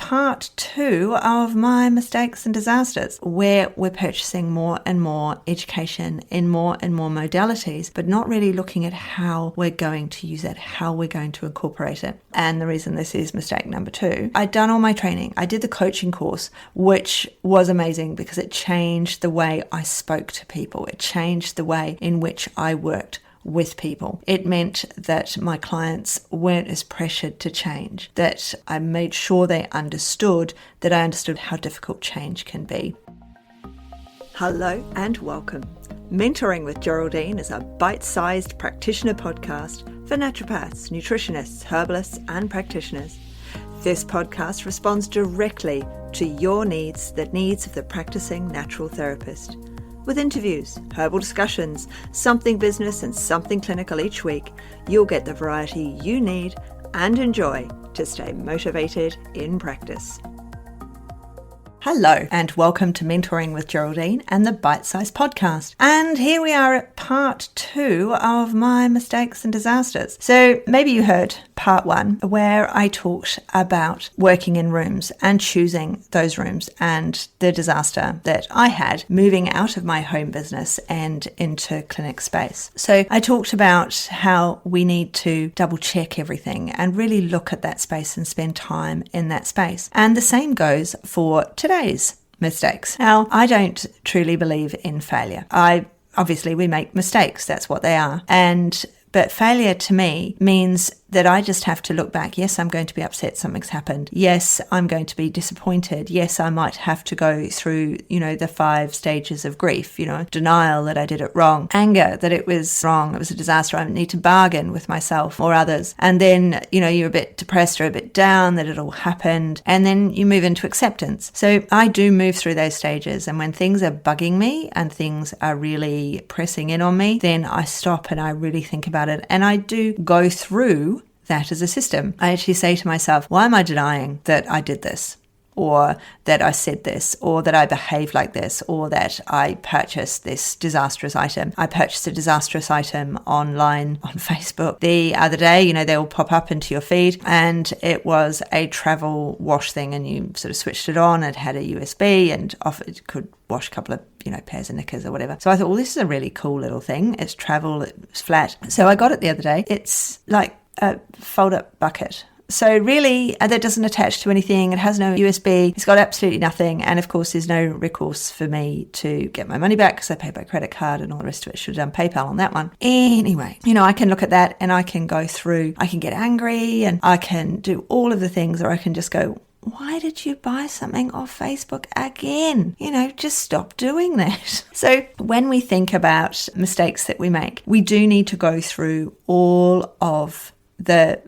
part 2 of my mistakes and disasters, where we're purchasing more and more education in more and more modalities, but not really looking at how we're going to use it, how we're going to incorporate it. And the reason this is mistake number 2, I'd done all my training. I did the coaching course, which was amazing because it changed the way I spoke to people. It changed the way in which I worked with people. It meant that my clients weren't as pressured to change, that I made sure they understood that I understood how difficult change can be. Hello and welcome. Mentoring with Geraldine is a bite-sized practitioner podcast for naturopaths, nutritionists, herbalists, and practitioners. This podcast responds directly to your needs, the needs of the practicing natural therapist. With interviews, herbal discussions, something business and something clinical each week, you'll get the variety you need and enjoy to stay motivated in practice. Hello and welcome to Mentoring with Geraldine and the Bite Size Podcast. And here we are at part 2 of my mistakes and disasters. So maybe you heard part 1 where I talked about working in rooms and choosing those rooms and the disaster that I had moving out of my home business and into clinic space. So I talked about how we need to double check everything and really look at that space and spend time in that space. And the same goes for today's mistakes. Now, I don't truly believe in failure. Obviously we make mistakes, that's what they are. But failure to me means that I just have to look back. Yes, I'm going to be upset something's happened. Yes, I'm going to be disappointed. Yes, I might have to go through, the 5 stages of grief, denial that I did it wrong, anger that it was wrong, it was a disaster, I need to bargain with myself or others. And then, you're a bit depressed or a bit down that it all happened. And then you move into acceptance. So I do move through those stages. And when things are bugging me and things are really pressing in on me, then I stop and I really think about it. And I do go through that as a system. I actually say to myself, why am I denying that I did this? Or that I said this, or that I behaved like this, or that I purchased this disastrous item. I purchased a disastrous item online on Facebook the other day. They will pop up into your feed, and it was a travel wash thing, and you sort of switched it on. It had a USB, and off it could wash a couple of pairs of knickers or whatever. So I thought, well, this is a really cool little thing. It's travel, it's flat. So I got it the other day. It's like a fold-up bucket. So really, that doesn't attach to anything. It has no USB. It's got absolutely nothing. And of course, there's no recourse for me to get my money back because I paid by credit card and all the rest of it. Should have done PayPal on that one. Anyway, I can look at that and I can go through, I can get angry and I can do all of the things, or I can just go, why did you buy something off Facebook again? Just stop doing that. So when we think about mistakes that we make, we do need to go through all of the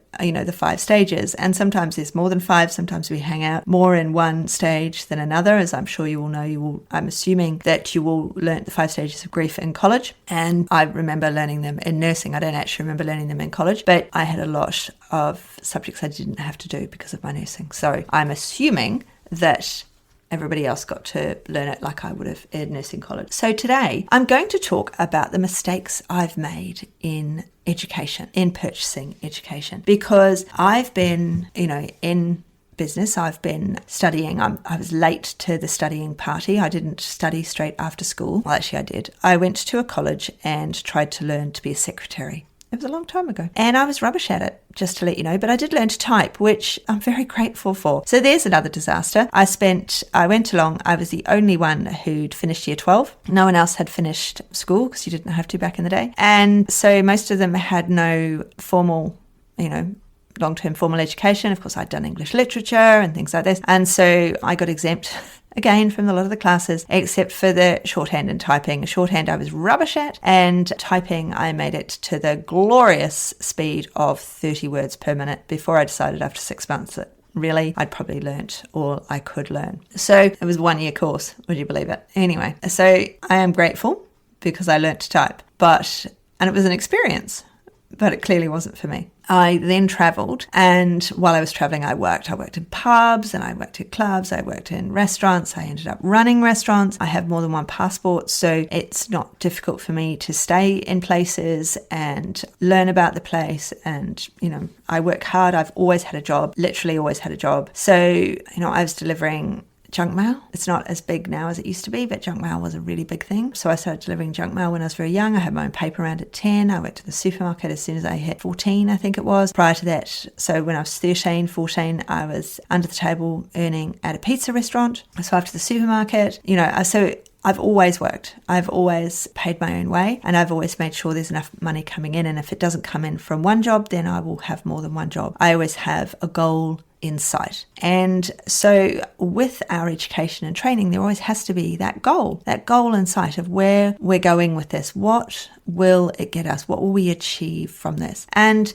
5 stages. And sometimes there's more than 5. Sometimes we hang out more in one stage than another, as I'm sure you all know. I'm assuming that you all learnt the 5 stages of grief in college. And I remember learning them in nursing. I don't actually remember learning them in college, but I had a lot of subjects I didn't have to do because of my nursing. So I'm assuming that everybody else got to learn it like I would have in nursing college. So today I'm going to talk about the mistakes I've made in education, in purchasing education, because I've been, in business, I've been studying. I was late to the studying party. I didn't study straight after school. Well, actually I did. I went to a college and tried to learn to be a secretary. It was a long time ago. And I was rubbish at it, just to let you know. But I did learn to type, which I'm very grateful for. So there's another disaster. I went along. I was the only one who'd finished year 12. No one else had finished school because you didn't have to back in the day. And so most of them had no formal, long-term formal education. Of course, I'd done English literature and things like this. And so I got exempt again from a lot of the classes, except for the shorthand and typing. Shorthand I was rubbish at, and typing I made it to the glorious speed of 30 words per minute before I decided after 6 months that really I'd probably learnt all I could learn. So it was a 1-year course, would you believe it? Anyway, so I am grateful because I learnt to type, and it was an experience. but it clearly wasn't for me. I then travelled, and while I was travelling, I worked. I worked in pubs, and I worked in clubs, I worked in restaurants, I ended up running restaurants. I have more than one passport, so it's not difficult for me to stay in places and learn about the place. And, I work hard. I've always had a job, literally always had a job. So, I was delivering junk mail. It's not as big now as it used to be, but junk mail was a really big thing. So I started delivering junk mail when I was very young. I had my own paper round at 10. I worked at the supermarket as soon as I hit 14, I think it was. Prior to that, so when I was 13, 14, I was under the table earning at a pizza restaurant. So after the supermarket, so I've always worked. I've always paid my own way, and I've always made sure there's enough money coming in. And if it doesn't come in from one job, then I will have more than one job. I always have a goal in sight. And so with our education and training, there always has to be that goal in sight of where we're going with this. What will it get us? What will we achieve from this? And,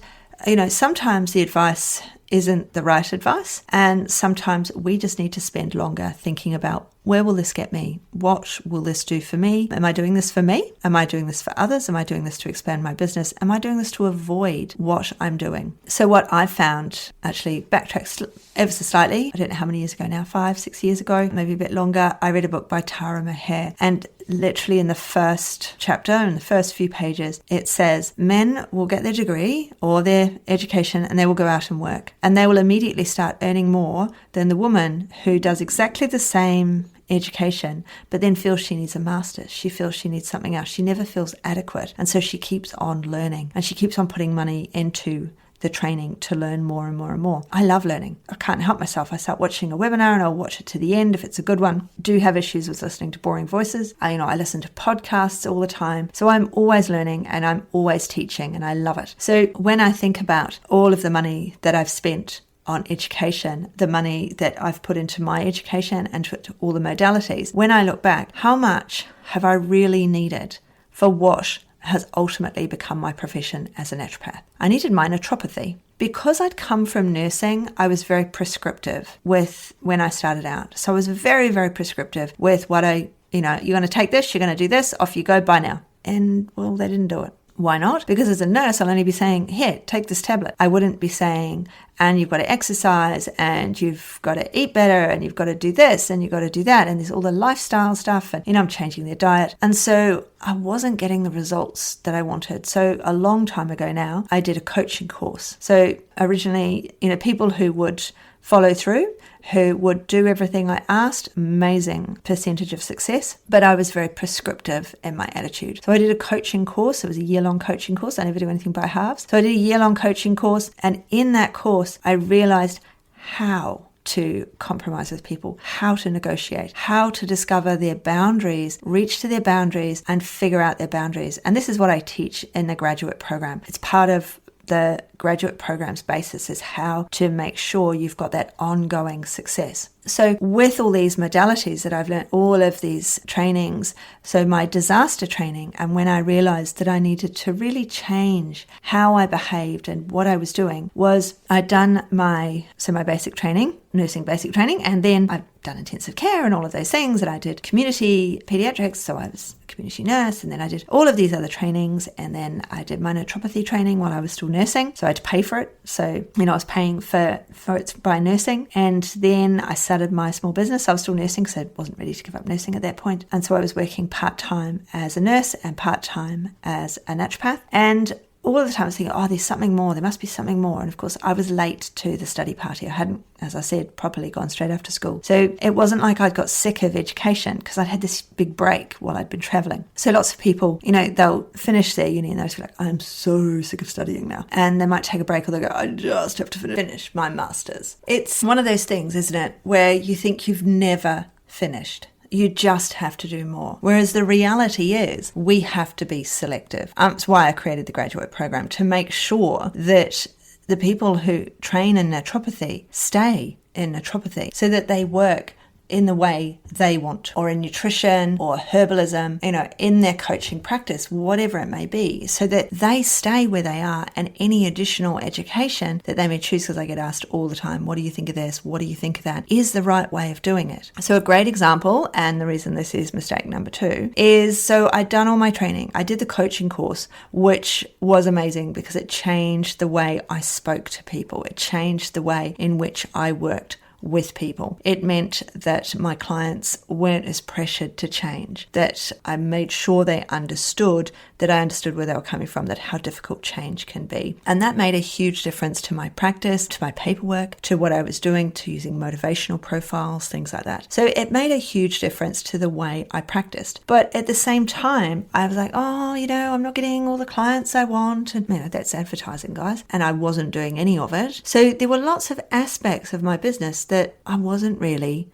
sometimes the advice isn't the right advice. And sometimes we just need to spend longer thinking about, where will this get me? What will this do for me? Am I doing this for me? Am I doing this for others? Am I doing this to expand my business? Am I doing this to avoid what I'm doing? So what I found, actually backtrack ever so slightly, I don't know how many years ago now, 5, 6 years ago, maybe a bit longer, I read a book by Tara Maher, and literally in the first chapter, in the first few pages, it says men will get their degree or their education and they will go out and work, and they will immediately start earning more than the woman who does exactly the same education but then feels she needs a master's. She feels she needs something else. She never feels adequate, and so she keeps on learning, and she keeps on putting money into the training to learn more and more and more. I love learning. I can't help myself. I start watching a webinar and I'll watch it to the end if it's a good one. Do have issues with listening to boring voices. I listen to podcasts all the time. So I'm always learning and I'm always teaching, and I love it. So when I think about all of the money that I've spent on education, the money that I've put into my education and to all the modalities, when I look back, how much have I really needed for what has ultimately become my profession as a naturopath? I needed my naturopathy. Because I'd come from nursing, I was very prescriptive with when I started out. So I was very, very prescriptive with what you're going to take this, you're going to do this, off you go, bye now. And well, they didn't do it. Why not? Because as a nurse, I'll only be saying, here, take this tablet. I wouldn't be saying, and you've got to exercise, and you've got to eat better, and you've got to do this, and you've got to do that. And there's all the lifestyle stuff, and, I'm changing their diet. And so I wasn't getting the results that I wanted. So a long time ago now, I did a coaching course. So originally, people who would follow through, who would do everything I asked, amazing percentage of success, but I was very prescriptive in my attitude. So I did a coaching course. It was a year-long coaching course. I never do anything by halves. So I did a year-long coaching course, and in that course, I realized how to compromise with people, how to negotiate, how to discover their boundaries, reach to their boundaries, and figure out their boundaries. And this is what I teach in the graduate program. It's part of the graduate program's basis, is how to make sure you've got that ongoing success. So with all these modalities that I've learned, all of these trainings, so my disaster training, and when I realized that I needed to really change how I behaved and what I was doing, was I'd done my basic training, nursing basic training, and then I've done intensive care and all of those things, and I did community pediatrics, so I was a community nurse, and then I did all of these other trainings, and then I did my naturopathy training while I was still nursing, so I had to pay for it. So, I was paying for it by nursing, and then I started my small business. I was still nursing, so I wasn't ready to give up nursing at that point, and so I was working part-time as a nurse and part-time as a naturopath, and all of the time I was thinking, there's something more, there must be something more. And of course, I was late to the study party. I hadn't, as I said, properly gone straight after school. So it wasn't like I'd got sick of education, because I'd had this big break while I'd been traveling. So lots of people, they'll finish their uni and they'll be like, I'm so sick of studying now. And they might take a break, or they'll go, I just have to finish my master's. It's one of those things, isn't it, where you think you've never finished. You just have to do more. Whereas the reality is we have to be selective. That's why I created the graduate program, to make sure that the people who train in naturopathy stay in naturopathy, so that they work in the way they want, or in nutrition or herbalism, in their coaching practice, whatever it may be, so that they stay where they are, and any additional education that they may choose, because I get asked all the time, what do you think of this? What do you think of that? Is the right way of doing it. So a great example, and the reason this is mistake number 2, is so I'd done all my training. I did the coaching course, which was amazing because it changed the way I spoke to people. It changed the way in which I worked with people. It meant that my clients weren't as pressured to change, that I made sure they understood, that I understood where they were coming from, that how difficult change can be. And that made a huge difference to my practice, to my paperwork, to what I was doing, to using motivational profiles, things like that. So it made a huge difference to the way I practiced. But at the same time, I was like, I'm not getting all the clients I want. And that's advertising, guys. And I wasn't doing any of it. So there were lots of aspects of my business that I wasn't really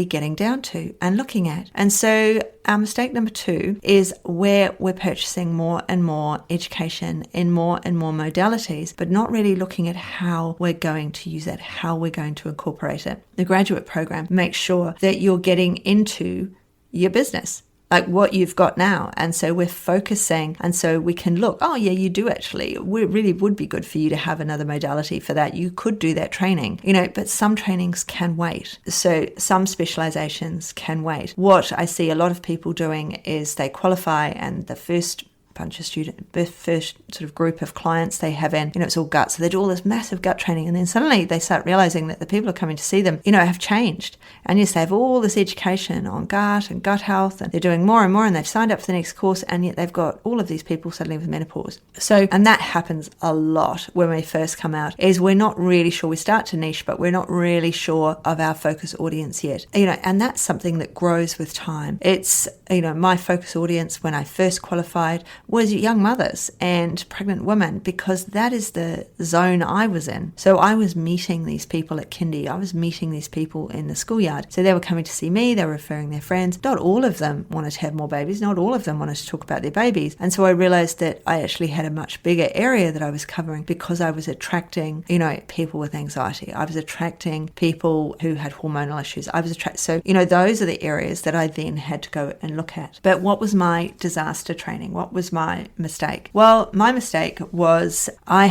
getting down to and looking at. And so our mistake number 2 is where we're purchasing more and more education in more and more modalities, but not really looking at how we're going to use it, how we're going to incorporate it. The graduate program makes sure that you're getting into your business, like what you've got now. And so we're focusing, and so we can look, you do actually. It really would be good for you to have another modality for that. You could do that training, but some trainings can wait. So some specializations can wait. What I see a lot of people doing is they qualify, and the first sort of group of clients they have in, it's all gut. So they do all this massive gut training, and then suddenly they start realizing that the people who are coming to see them, have changed. And yes, they have all this education on gut and gut health, and they're doing more and more, and they've signed up for the next course, and yet they've got all of these people suddenly with menopause. So, and that happens a lot when we first come out, is we're not really sure. We start to niche, but we're not really sure of our focus audience yet. And that's something that grows with time. It's, my focus audience when I first qualified was young mothers and pregnant women, because that is the zone I was in. So I was meeting these people at kindy. I was meeting these people in the schoolyard. So they were coming to see me. They were referring their friends. Not all of them wanted to have more babies. Not all of them wanted to talk about their babies. And so I realized that I actually had a much bigger area that I was covering, because I was attracting, people with anxiety. I was attracting people who had hormonal issues. So, those are the areas that I then had to go and look at. But what was my disaster training? What was my mistake? Well, my mistake was I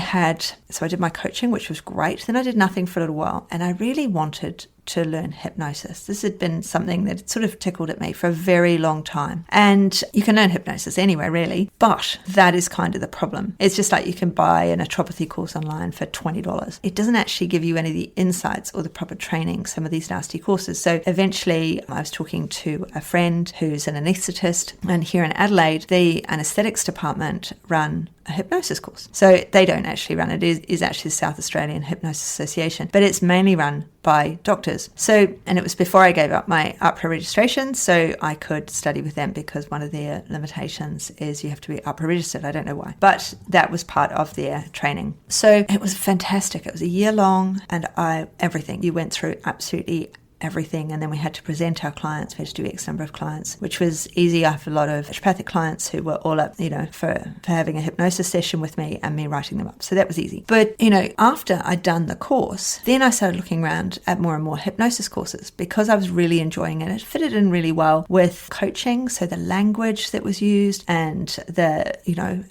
did my coaching, which was great. Then I did nothing for a little while, and I really wanted to learn hypnosis. This had been something that sort of tickled at me for a very long time. And you can learn hypnosis anywhere, really, but that is kind of the problem. It's just like you can buy an naturopathy course online for $20. It doesn't actually give you any of the insights or the proper training, some of these nasty courses. So eventually I was talking to a friend who's an anaesthetist, and here in Adelaide, the anaesthetics department run a hypnosis course. So they don't actually run it. It is actually the South Australian Hypnosis Association, but it's mainly run by doctors. So, and it was before I gave up my APRA registration, so I could study with them, because one of their limitations is you have to be APRA registered. I don't know why, but that was part of their training. So it was fantastic. It was a year long, and everything. You went through absolutely everything, and then we had to present our clients. We had to do X number of clients, which was easy. I have a lot of naturopathic clients who were all up, for having a hypnosis session with me and me writing them up. So that was easy. But, after I'd done the course, then I started looking around at more and more hypnosis courses, because I was really enjoying it. It fitted in really well with coaching. So the language that was used, and the,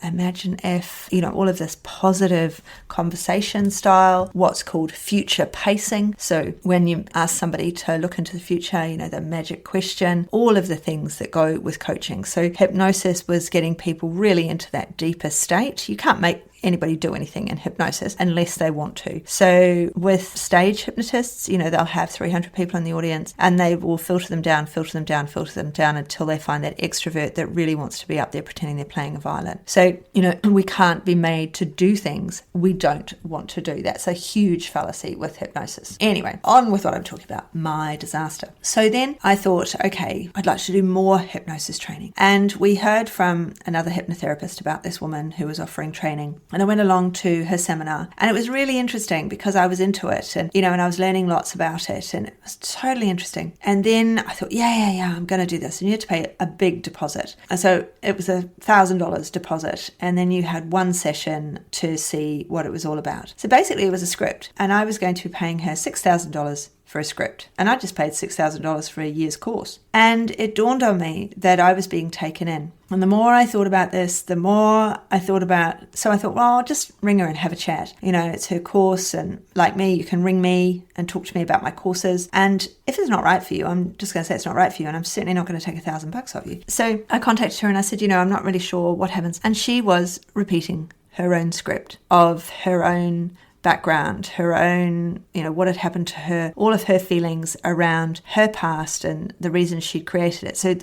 imagine if, all of this positive conversation style, what's called future pacing. So when you ask somebody to look into the future, the magic question, all of the things that go with coaching. So hypnosis was getting people really into that deeper state. You can't make anybody do anything in hypnosis unless they want to. So with stage hypnotists, they'll have 300 people in the audience and they will filter them down until they find that extrovert that really wants to be up there pretending they're playing a violin. So, we can't be made to do things we don't want to do. That's a huge fallacy with hypnosis. Anyway, on with what I'm talking about, my disaster. So then I thought, okay, I'd like to do more hypnosis training. And we heard from another hypnotherapist about this woman who was offering training. And I went along to her seminar, and it was really interesting because I was into it, and and I was learning lots about it, and it was totally interesting. And then I thought, yeah, I'm going to do this. And you had to pay a big deposit. And so it was $1,000 deposit. And then you had one session to see what it was all about. So basically it was a script, and I was going to be paying her $6,000 for a script. And I just paid $6,000 for a year's course. And it dawned on me that I was being taken in. And the more I thought about this, the more I thought about, so I thought, well, I'll just ring her and have a chat. You know, it's her course, and like me, you can ring me and talk to me about my courses. And if it's not right for you, I'm just going to say it's not right for you, and I'm certainly not going to take $1,000 off you. So I contacted her and I said, you know, I'm not really sure what happens. And she was repeating her own script of her own background, her own, you know, what had happened to her, all of her feelings around her past and the reason she'd created it. So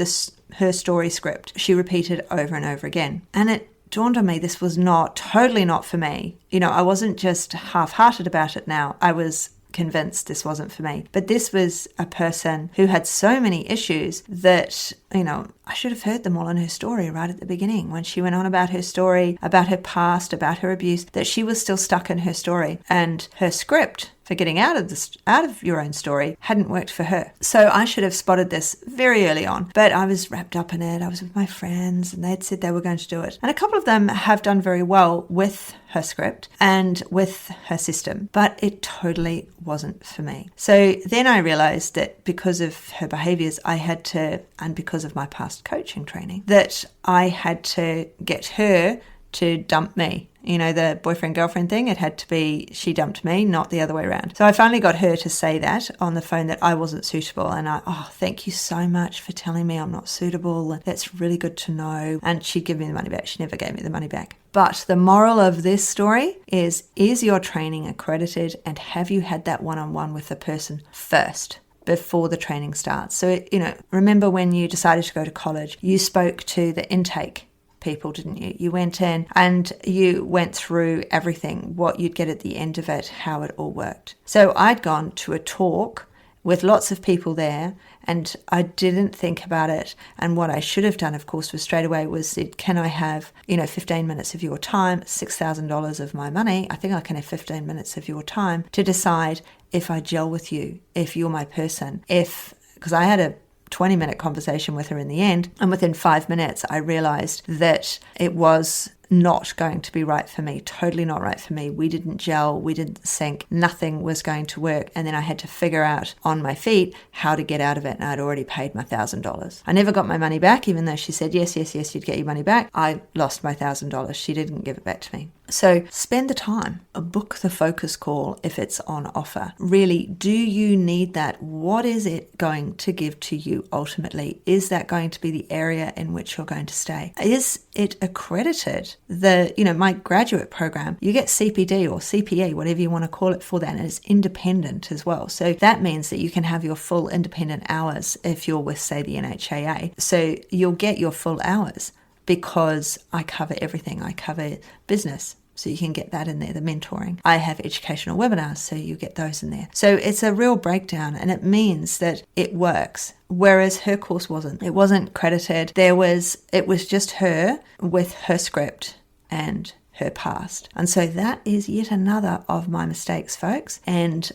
her story script, she repeated over and over again. And it dawned on me this was totally not for me. You know, I wasn't just half-hearted about it now. I was convinced this wasn't for me. But this was a person who had so many issues that, you know, I should have heard them all in her story right at the beginning when she went on about her story, about her past, about her abuse, that she was still stuck in her story. And her script for getting out of your own story hadn't worked for her. So I should have spotted this very early on, but I was wrapped up in it. I was with my friends and they'd said they were going to do it. And a couple of them have done very well with her script and with her system, but it totally wasn't for me. So then I realized that because of her behaviors, and because of my past coaching training, that I had to get her to dump me. You know, the boyfriend-girlfriend thing, it had to be she dumped me, not the other way around. So I finally got her to say that on the phone, that I wasn't suitable. And thank you so much for telling me I'm not suitable. That's really good to know. And she'd give me the money back. She never gave me the money back. But the moral of this story is your training accredited, and have you had that one-on-one with the person first before the training starts? So, you know, remember when you decided to go to college, you spoke to the intake people, didn't you? You went in and you went through everything, what you'd get at the end of it, how it all worked. So I'd gone to a talk with lots of people there, and I didn't think about it. And what I should have done, of course, was straight away was said, can I have, 15 minutes of your time, $6,000 of my money? I think I can have 15 minutes of your time to decide if I gel with you, if you're my person, because I had a 20-minute conversation with her in the end, and within 5 minutes I realized that it was not going to be right for me, totally not right for me. We didn't gel, we didn't sync, nothing was going to work. And then I had to figure out on my feet how to get out of it, and I'd already paid my $1,000. I never got my money back, even though she said, yes, you'd get your money back. I lost my $1,000. She didn't give it back to me. So spend the time, book the focus call if it's on offer. Really, do you need that? What is it going to give to you ultimately? Is that going to be the area in which you're going to stay? Is it accredited? My graduate program, you get CPD or CPA, whatever you want to call it for that, and it's independent as well. So that means that you can have your full independent hours if you're with, say, the NHAA. So you'll get your full hours because I cover everything. I cover business. So you can get that in there, the mentoring. I have educational webinars, so you get those in there. So it's a real breakdown, and it means that it works. Whereas her course wasn't. It wasn't credited. It was just her with her script and her past. And so that is yet another of my mistakes, folks. And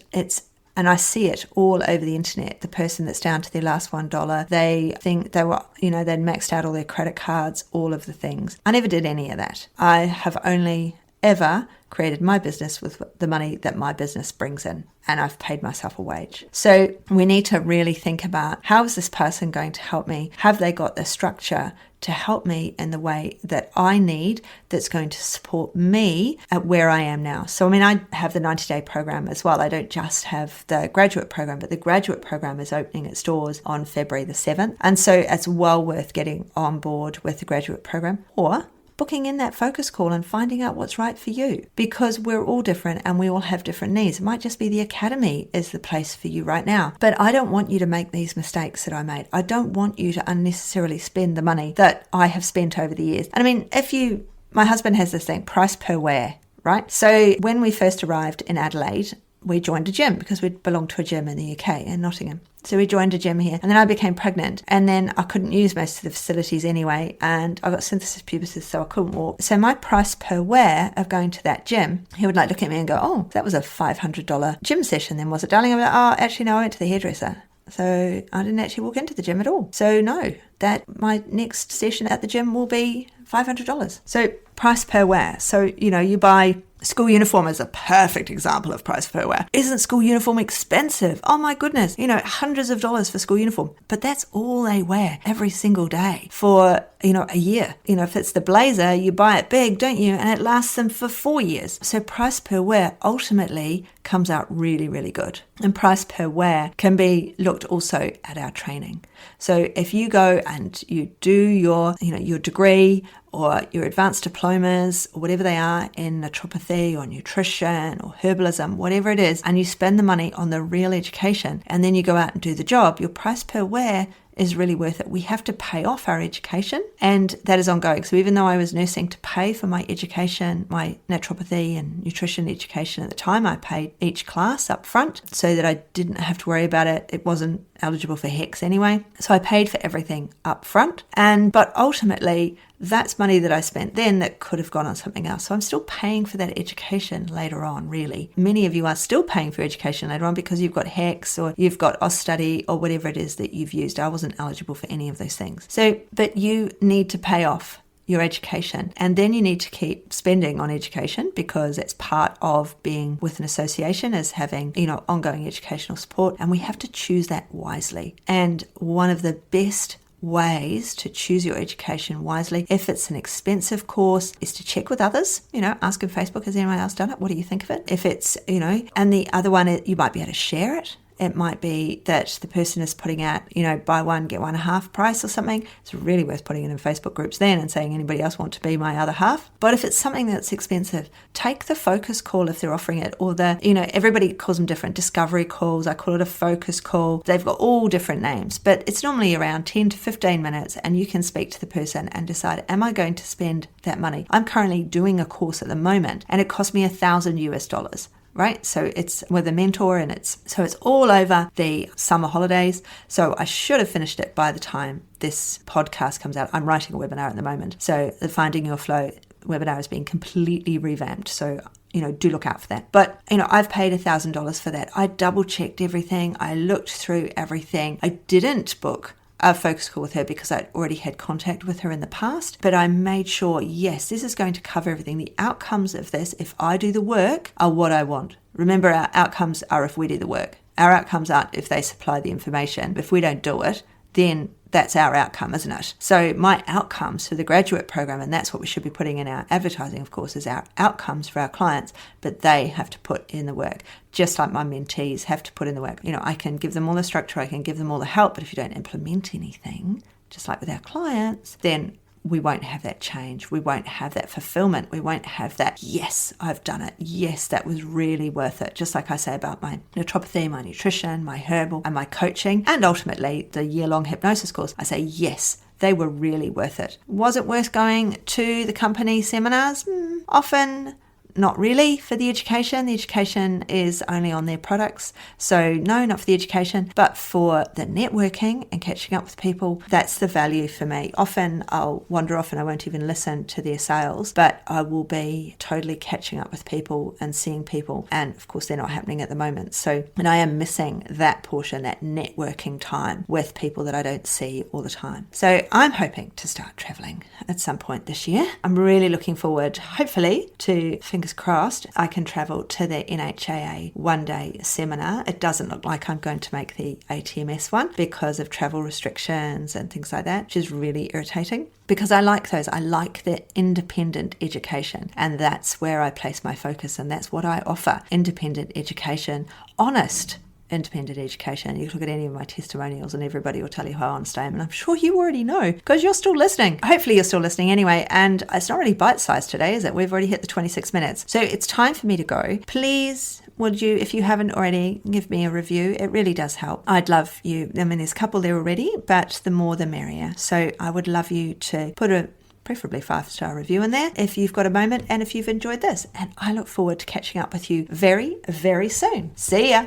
I see it all over the internet. The person that's down to their last $1, they think they were, they'd maxed out all their credit cards, all of the things. I never did any of that. I have only ever created my business with the money that my business brings in, and I've paid myself a wage. So we need to really think about, how is this person going to help me? Have they got the structure to help me in the way that I need, that's going to support me at where I am now? So, I have the 90-day program as well. I don't just have the graduate program, but the graduate program is opening its doors on February the 7th. And so it's well worth getting on board with the graduate program, or booking in that focus call and finding out what's right for you, because we're all different and we all have different needs. It might just be the academy is the place for you right now. But I don't want you to make these mistakes that I made. I don't want you to unnecessarily spend the money that I have spent over the years. And my husband has this thing, price per wear, right? So when we first arrived in Adelaide, we joined a gym because we belonged to a gym in the UK, in Nottingham. So we joined a gym here, and then I became pregnant, and then I couldn't use most of the facilities anyway, and I got synthesis pubitis, so I couldn't walk. So my price per wear of going to that gym, he would look at me and go, oh, that was a $500 gym session then, was it, darling? I'm like, oh, actually, no, I went to the hairdresser. So I didn't actually walk into the gym at all. So no, that my next session at the gym will be $500. So price per wear. So, you buy school uniform is a perfect example of price per wear. Isn't school uniform expensive? Oh my goodness, hundreds of dollars for school uniform. But that's all they wear every single day for, a year. If it's the blazer, you buy it big, don't you? And it lasts them for 4 years. So price per wear ultimately comes out really, really good. And price per wear can be looked also at our training. So if you go and you do your degree or your advanced diplomas or whatever they are in naturopathy or nutrition or herbalism, whatever it is, and you spend the money on the real education and then you go out and do the job, your price per wear is really worth it. We have to pay off our education, and that is ongoing. So even though I was nursing to pay for my education, my naturopathy and nutrition education at the time, I paid each class up front so that I didn't have to worry about it. It wasn't eligible for HECS anyway. So I paid for everything up front. But ultimately, that's money that I spent then that could have gone on something else. So I'm still paying for that education later on, really. Many of you are still paying for education later on because you've got HECS or you've got Austudy or whatever it is that you've used. I wasn't eligible for any of those things. But you need to pay off your education, and then you need to keep spending on education because it's part of being with an association is having ongoing educational support, and we have to choose that wisely. And one of the best ways to choose your education wisely, if it's an expensive course, is to check with others. Ask on Facebook, has anyone else done it? What do you think of it? If it's and the other one, you might be able to share it. It might be that the person is putting out, buy one, get one half price or something. It's really worth putting it in Facebook groups then and saying, anybody else want to be my other half? But if it's something that's expensive, take the focus call if they're offering it, or everybody calls them different, discovery calls. I call it a focus call. They've got all different names, but it's normally around 10 to 15 minutes and you can speak to the person and decide, am I going to spend that money? I'm currently doing a course at the moment and it cost me $1,000. Right? So it's with a mentor and it's all over the summer holidays. So I should have finished it by the time this podcast comes out. I'm writing a webinar at the moment. So the Finding Your Flow webinar is being completely revamped. So do look out for that. But, I've paid $1,000 for that. I double checked everything. I looked through everything. I didn't book a focus call with her because I'd already had contact with her in the past, but I made sure, yes, this is going to cover everything. The outcomes of this, if I do the work, are what I want. Remember, our outcomes are if we do the work. Our outcomes aren't if they supply the information. If we don't do it, then that's our outcome, isn't it? So my outcomes for the graduate program, and that's what we should be putting in our advertising, of course, is our outcomes for our clients, but they have to put in the work, just like my mentees have to put in the work. I can give them all the structure, I can give them all the help, but if you don't implement anything, just like with our clients, then we won't have that change. We won't have that fulfillment. We won't have that, yes, I've done it. Yes, that was really worth it. Just like I say about my naturopathy, my nutrition, my herbal, and my coaching, and ultimately the year-long hypnosis course, I say, yes, they were really worth it. Was it worth going to the company seminars? Often not really for the education. The education is only on their products. So no, not for the education, but for the networking and catching up with people, that's the value for me. Often I'll wander off and I won't even listen to their sales, but I will be totally catching up with people and seeing people. And of course, they're not happening at the moment. And I am missing that portion, that networking time with people that I don't see all the time. So I'm hoping to start traveling at some point this year. I'm really looking forward, hopefully, to fingers crossed, I can travel to the NHAA one-day seminar. It doesn't look like I'm going to make the ATMS one because of travel restrictions and things like that, which is really irritating because I like those. I like the independent education, and that's where I place my focus, and that's what I offer. Independent education, honest independent education. You can look at any of my testimonials and everybody will tell you how honest I am, and I'm sure you already know because you're still listening. Hopefully you're still listening anyway, and it's not really bite-sized today, is it? We've already hit the 26 minutes. So it's time for me to go. Please, would you, if you haven't already, give me a review? It really does help. I'd love you. I mean, there's a couple there already, but the more the merrier. So I would love you to put a preferably 5-star review in there if you've got a moment and if you've enjoyed this. And I look forward to catching up with you very, very soon. See ya.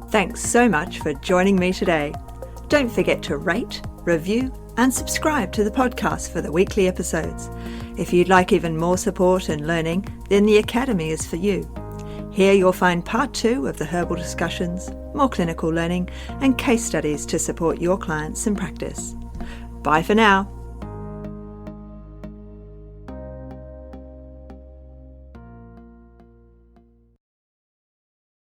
Thanks so much for joining me today. Don't forget to rate, review, and subscribe to the podcast for the weekly episodes. If you'd like even more support and learning, then the Academy is for you. Here you'll find part 2 of the herbal discussions, more clinical learning, and case studies to support your clients in practice. Bye for now.